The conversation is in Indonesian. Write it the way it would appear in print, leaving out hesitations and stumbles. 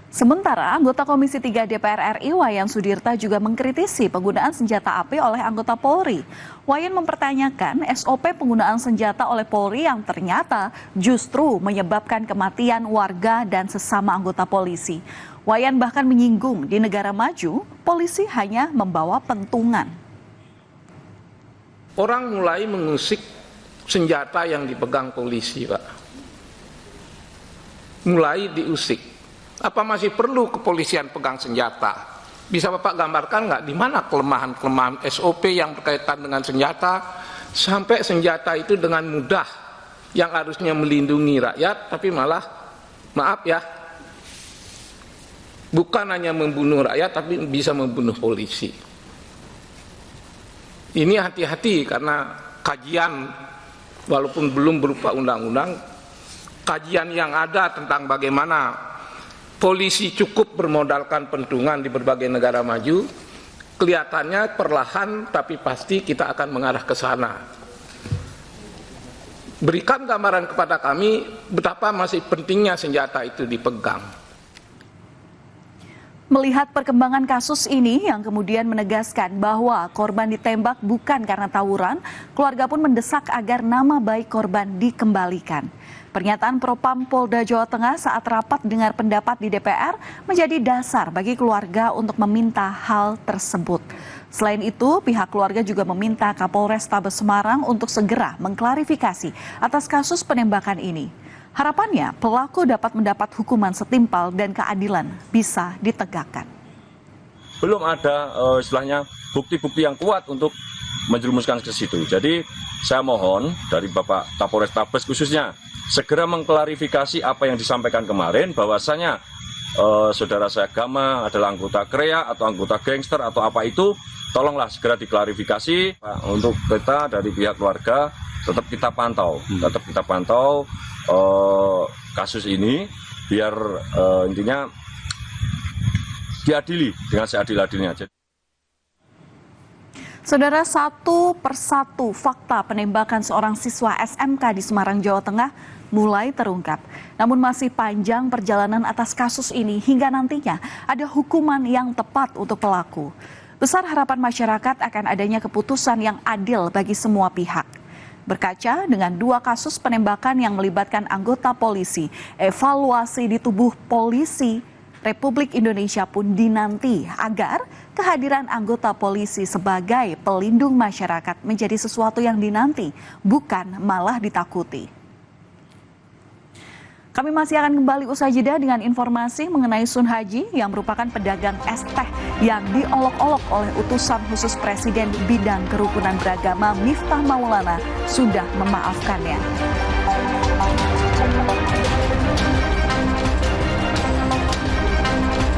Sementara, anggota Komisi 3 DPR RI Wayan Sudirta juga mengkritisi penggunaan senjata api oleh anggota Polri. Wayan mempertanyakan SOP penggunaan senjata oleh Polri yang ternyata justru menyebabkan kematian warga dan sesama anggota polisi. Wayan bahkan menyinggung di negara maju, polisi hanya membawa pentungan. Orang mulai mengusik senjata yang dipegang polisi, Pak. Mulai diusik. Apa masih perlu kepolisian pegang senjata? Bisa Bapak gambarkan nggak di mana kelemahan-kelemahan SOP yang berkaitan dengan senjata sampai senjata itu dengan mudah yang harusnya melindungi rakyat tapi malah, maaf ya, bukan hanya membunuh rakyat tapi bisa membunuh polisi. Ini hati-hati karena kajian walaupun belum berupa undang-undang, kajian yang ada tentang bagaimana polisi cukup bermodalkan pentungan di berbagai negara maju, kelihatannya perlahan tapi pasti kita akan mengarah ke sana. Berikan gambaran kepada kami betapa masih pentingnya senjata itu dipegang. Melihat perkembangan kasus ini yang kemudian menegaskan bahwa korban ditembak bukan karena tawuran, keluarga pun mendesak agar nama baik korban dikembalikan. Pernyataan Propam Polda Jawa Tengah saat rapat dengar pendapat di DPR menjadi dasar bagi keluarga untuk meminta hal tersebut. Selain itu, pihak keluarga juga meminta Kapolres Tabes Semarang untuk segera mengklarifikasi atas kasus penembakan ini. Harapannya pelaku dapat mendapat hukuman setimpal dan keadilan bisa ditegakkan. Belum ada istilahnya bukti-bukti yang kuat untuk menjerumuskan ke situ. Jadi saya mohon dari Bapak Kapolres Tabes khususnya segera mengklarifikasi apa yang disampaikan kemarin bahwasanya saudara saya Gama adalah anggota KREA atau anggota gangster atau apa itu, tolonglah segera diklarifikasi. Untuk kita dari pihak keluarga tetap kita pantau kasus ini biar intinya diadili dengan seadil-adilnya. Saudara, satu persatu fakta penembakan seorang siswa SMK di Semarang, Jawa Tengah mulai terungkap. Namun masih panjang perjalanan atas kasus ini hingga nantinya ada hukuman yang tepat untuk pelaku. Besar harapan masyarakat akan adanya keputusan yang adil bagi semua pihak. Berkaca dengan 2 kasus penembakan yang melibatkan anggota polisi, evaluasi di tubuh polisi Republik Indonesia pun dinanti agar kehadiran anggota polisi sebagai pelindung masyarakat menjadi sesuatu yang dinanti, bukan malah ditakuti. Kami masih akan kembali usai jeda dengan informasi mengenai Sun Haji yang merupakan pedagang es teh yang diolok-olok oleh utusan khusus Presiden bidang kerukunan beragama Miftah Maulana sudah memaafkannya.